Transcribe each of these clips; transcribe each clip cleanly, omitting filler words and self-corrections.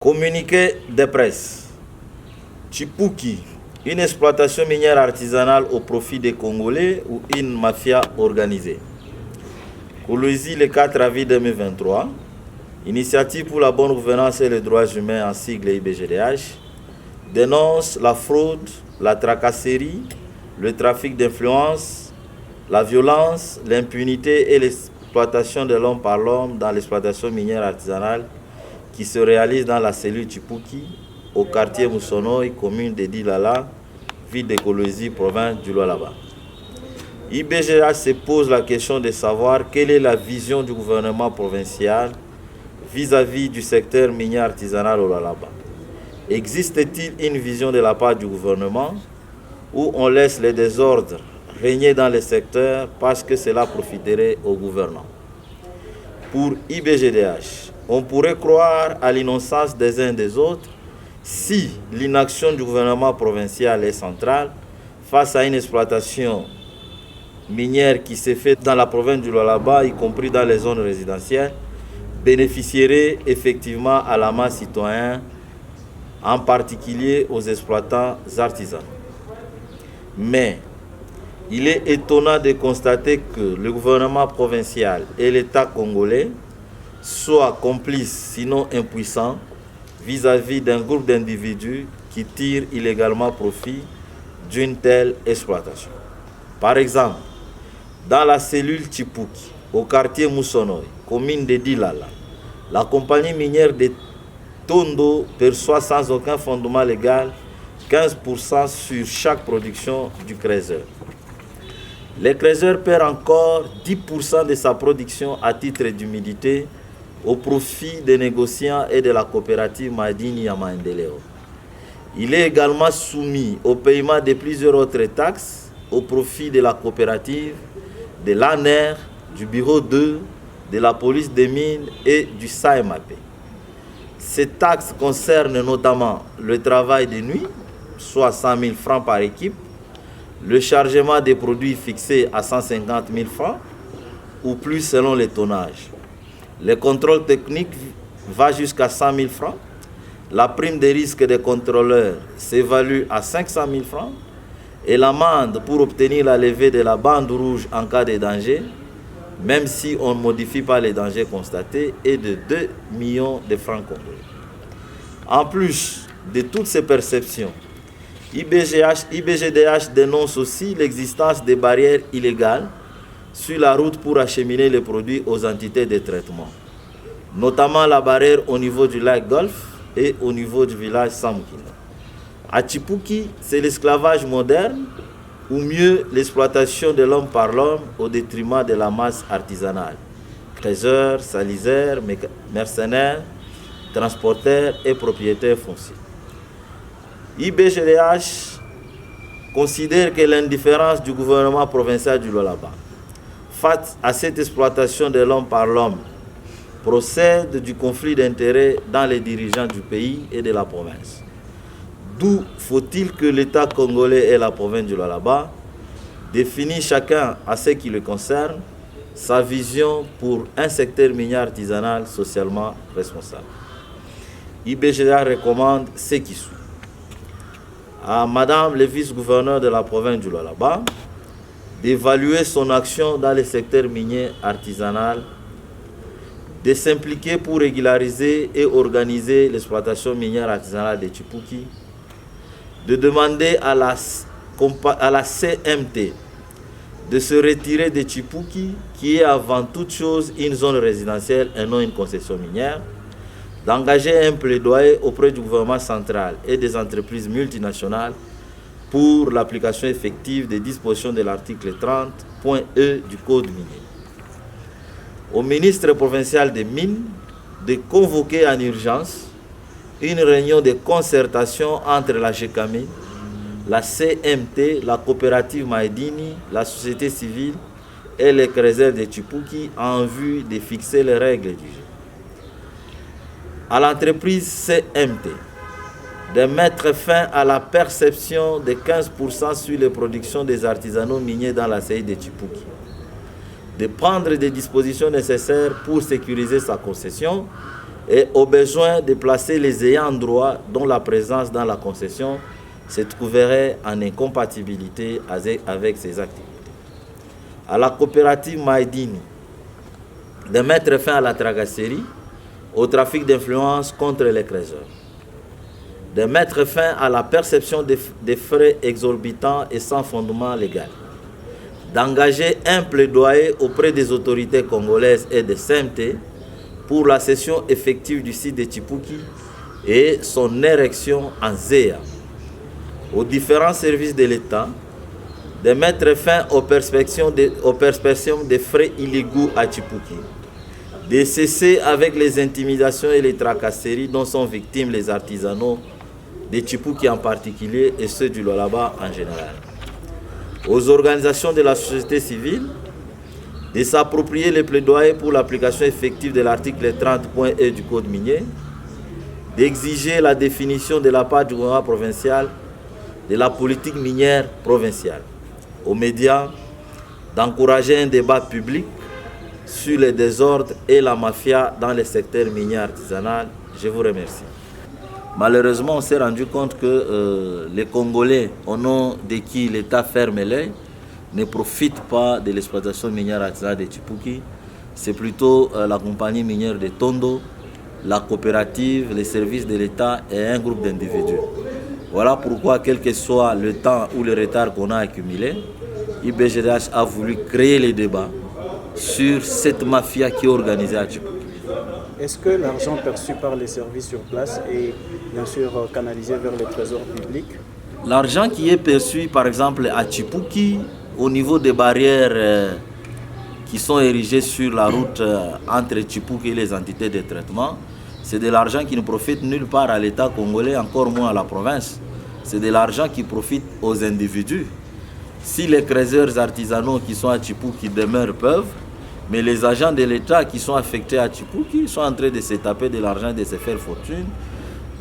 Communiqué de presse. Chipuki, une exploitation minière artisanale au profit des Congolais ou une mafia organisée. Kolwezi, le 4 avril 2023. Initiative pour la bonne gouvernance et les droits humains en sigle IBGDH dénonce la fraude, la tracasserie, le trafic d'influence, la violence, l'impunité et l'exploitation de l'homme par l'homme dans l'exploitation minière artisanale qui se réalise dans la cellule Chipuki, au quartier Moussonoy, commune de Dilala, ville de Kolwezi, province du Lualaba. IBGDH se pose la question de savoir quelle est la vision du gouvernement provincial vis-à-vis du secteur minier artisanal au Lualaba. Existe-t-il une vision de la part du gouvernement où on laisse les désordres régner dans le secteur parce que cela profiterait aux gouvernants? Pour IBGDH, on pourrait croire à l'innocence des uns des autres si l'inaction du gouvernement provincial et central face à une exploitation minière qui s'est faite dans la province du Lualaba, y compris dans les zones résidentielles, bénéficierait effectivement à la masse citoyenne, en particulier aux exploitants artisans. Mais il est étonnant de constater que le gouvernement provincial et l'État congolais soient complices, sinon impuissants, vis-à-vis d'un groupe d'individus qui tirent illégalement profit d'une telle exploitation. Par exemple, dans la cellule Chipuki, au quartier Moussonoy, commune de Dilala, la compagnie minière de Tondo perçoit sans aucun fondement légal 15% sur chaque production du creuseur. Le creuseur perd encore 10% de sa production à titre d'humidité au profit des négociants et de la coopérative Madini Yamaendeleo. Il est également soumis au paiement de plusieurs autres taxes au profit de la coopérative, de l'ANER, du bureau 2, de la police des mines et du SAEMAP. Ces taxes concernent notamment le travail de nuit, soit 100 000 francs par équipe, le chargement des produits fixé à 150 000 francs ou plus selon les tonnages. Le contrôle technique va jusqu'à 100 000 francs. La prime de risque des contrôleurs s'évalue à 500 000 francs et l'amende pour obtenir la levée de la bande rouge en cas de danger, même si on ne modifie pas les dangers constatés, est de 2 millions de francs congolais. En plus de toutes ces perceptions, IBGDH dénonce aussi l'existence des barrières illégales sur la route pour acheminer les produits aux entités de traitement, notamment la barrière au niveau du lac Golfe et au niveau du village Samukina. À Chipuki, c'est l'esclavage moderne, ou mieux l'exploitation de l'homme par l'homme au détriment de la masse artisanale. Creuseurs, saliseurs, mercenaires, transporteurs et propriétaires fonciers. IBGDH considère que l'indifférence du gouvernement provincial du Lualaba face à cette exploitation de l'homme par l'homme procède du conflit d'intérêts dans les dirigeants du pays et de la province. D'où faut-il que l'État congolais et la province du Lualaba définissent chacun à ce qui le concerne sa vision pour un secteur minier artisanal socialement responsable. IBGDH recommande ce qui suit à Madame le vice-gouverneur de la province du Lualaba d'évaluer son action dans le secteur minier artisanal, de s'impliquer pour régulariser et organiser l'exploitation minière artisanale de Chipuki, de demander à la CMT de se retirer de Chipuki, qui est avant toute chose une zone résidentielle et non une concession minière, d'engager un plaidoyer auprès du gouvernement central et des entreprises multinationales pour l'application effective des dispositions de l'article 30.e du Code minier. Au ministre provincial des Mines de convoquer en urgence une réunion de concertation entre la GECAMI, la CMT, la coopérative Maedini, la société civile et les creuseurs de Chipuki en vue de fixer les règles du jeu. À l'entreprise CMT de mettre fin à la perception de 15% sur les productions des artisanaux miniers dans la CI de Chipuki, de prendre des dispositions nécessaires pour sécuriser sa concession et au besoin de placer les ayants droit dont la présence dans la concession se trouverait en incompatibilité avec ces activités. À la coopérative Maïdini de mettre fin à la tracasserie, au trafic d'influence contre les créateurs, de mettre fin à la perception des frais exorbitants et sans fondement légal, d'engager un plaidoyer auprès des autorités congolaises et des CMT pour la cession effective du site de Chipuki et son érection en ZEA, aux différents services de l'État, de mettre fin aux perspectives des frais illégaux à Chipuki, de cesser avec les intimidations et les tracasseries dont sont victimes les artisanaux de Chipuki en particulier et ceux du Lualaba en général. Aux organisations de la société civile de s'approprier les plaidoyers pour l'application effective de l'article 30.e du Code minier, d'exiger la définition de la part du gouvernement provincial de la politique minière provinciale, aux médias d'encourager un débat public sur les désordres et la mafia dans le secteur minier artisanal. Je vous remercie. Malheureusement, on s'est rendu compte que les Congolais, au nom de qui l'État ferme l'œil, ne profitent pas de l'exploitation minière artisanale de Chipuki. C'est plutôt la compagnie minière de Tondo, la coopérative, les services de l'État et un groupe d'individus. Voilà pourquoi, quel que soit le temps ou le retard qu'on a accumulé, IBGDH a voulu créer les débats sur cette mafia qui est organisée à Chipuki. Est-ce que l'argent perçu par les services sur place est bien sûr canalisé vers le trésor public? L'argent qui est perçu par exemple à Chipuki, au niveau des barrières qui sont érigées sur la route entre Chipuki et les entités de traitement, c'est de l'argent qui ne profite nulle part à l'État congolais, encore moins à la province. C'est de l'argent qui profite aux individus. Si les créateurs artisanaux qui sont à Chipuki demeurent peuvent, mais les agents de l'État qui sont affectés à Chipuki sont en train de se taper de l'argent, de se faire fortune.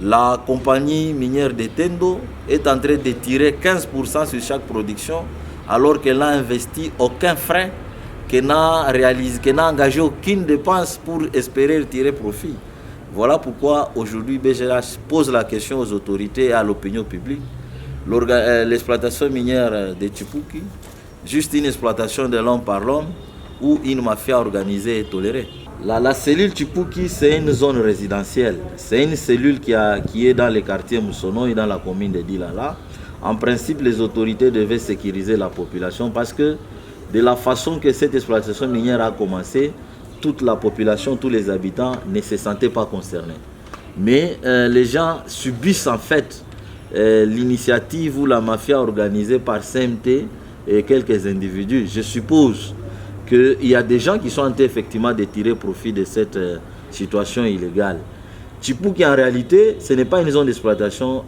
La compagnie minière de Tendo est en train de tirer 15% sur chaque production, alors qu'elle n'a investi aucun frais, qu'elle n'a engagé aucune dépense pour espérer tirer profit. Voilà pourquoi aujourd'hui BGH pose la question aux autorités et à l'opinion publique. L'exploitation minière de Chipuki, juste une exploitation de l'homme par l'homme, où une mafia organisée est tolérée. La cellule Chipuki, c'est une zone résidentielle. C'est une cellule qui est dans les quartiers Moussono et dans la commune de Dilala. En principe, les autorités devaient sécuriser la population parce que de la façon que cette exploitation minière a commencé, toute la population, tous les habitants ne se sentaient pas concernés. Mais les gens subissent en fait l'initiative ou la mafia organisée par CMT et quelques individus. Je suppose qu'il y a des gens qui sont en train effectivement de tirer profit de cette situation illégale. Chipuki, en réalité, ce n'est pas une zone d'exploitation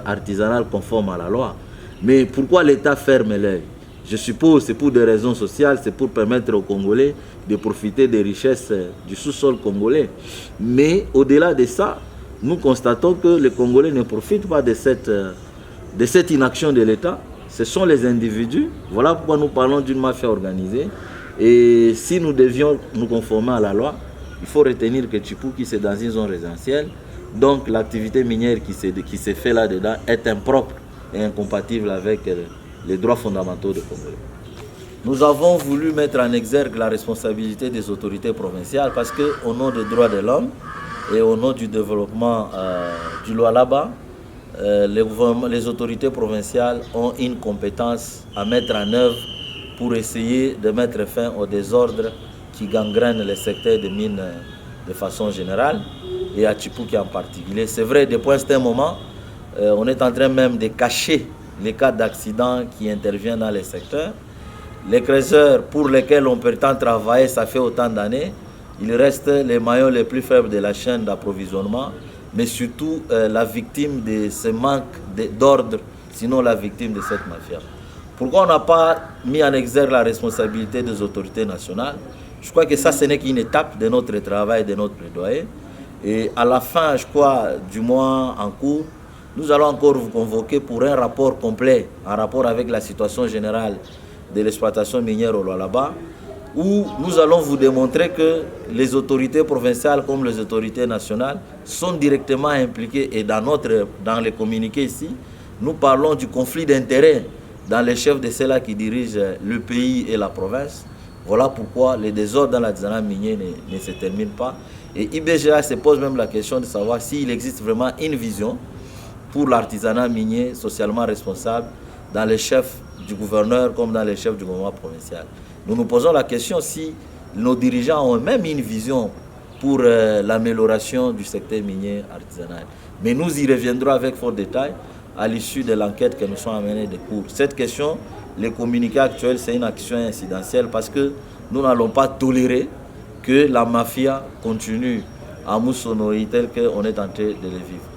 artisanale conforme à la loi. Mais pourquoi l'État ferme l'œil? Je suppose que c'est pour des raisons sociales, c'est pour permettre aux Congolais de profiter des richesses du sous-sol congolais. Mais au-delà de ça, nous constatons que les Congolais ne profitent pas de cette inaction de l'État. Ce sont les individus. Voilà pourquoi nous parlons d'une mafia organisée. Et si nous devions nous conformer à la loi, il faut retenir que Chipuki, c'est dans une zone résidentielle. Donc l'activité minière qui se fait là-dedans est impropre et incompatible avec les droits fondamentaux des Congolais. Nous avons voulu mettre en exergue la responsabilité des autorités provinciales parce qu'au nom des droits de l'homme et au nom du développement du Lualaba, les autorités provinciales ont une compétence à mettre en œuvre pour essayer de mettre fin aux désordres qui gangrènent le secteur des mines de façon générale et à Chipuki en particulier. C'est vrai, depuis un certain moment, on est en train même de cacher les cas d'accidents qui interviennent dans les secteurs. Les creuseurs pour lesquels on peut tant travailler, ça fait autant d'années, ils restent les maillons les plus faibles de la chaîne d'approvisionnement, mais surtout la victime de ce manque d'ordre, sinon la victime de cette mafia. Pourquoi on n'a pas mis en exergue la responsabilité des autorités nationales? Je crois que ça, ce n'est qu'une étape de notre travail, de notre plaidoyer. Et à la fin, je crois, du mois en cours, nous allons encore vous convoquer pour un rapport complet, en rapport avec la situation générale de l'exploitation minière au Lualaba, où nous allons vous démontrer que les autorités provinciales comme les autorités nationales sont directement impliquées. Et dans les communiqués ici, nous parlons du conflit d'intérêts dans les chefs de ceux-là qui dirigent le pays et la province. Voilà pourquoi les désordres dans l'artisanat minier ne se terminent pas. Et IBGA se pose même la question de savoir s'il existe vraiment une vision pour l'artisanat minier socialement responsable dans les chefs du gouverneur comme dans les chefs du gouvernement provincial. Nous nous posons la question si nos dirigeants ont même une vision pour l'amélioration du secteur minier artisanal. Mais nous y reviendrons avec fort détail à l'issue de l'enquête que nous sommes amenés de cours. Cette question, les communiqués actuels, c'est une action incidentielle parce que nous n'allons pas tolérer que la mafia continue à moissonner tel qu'on est en train de le vivre.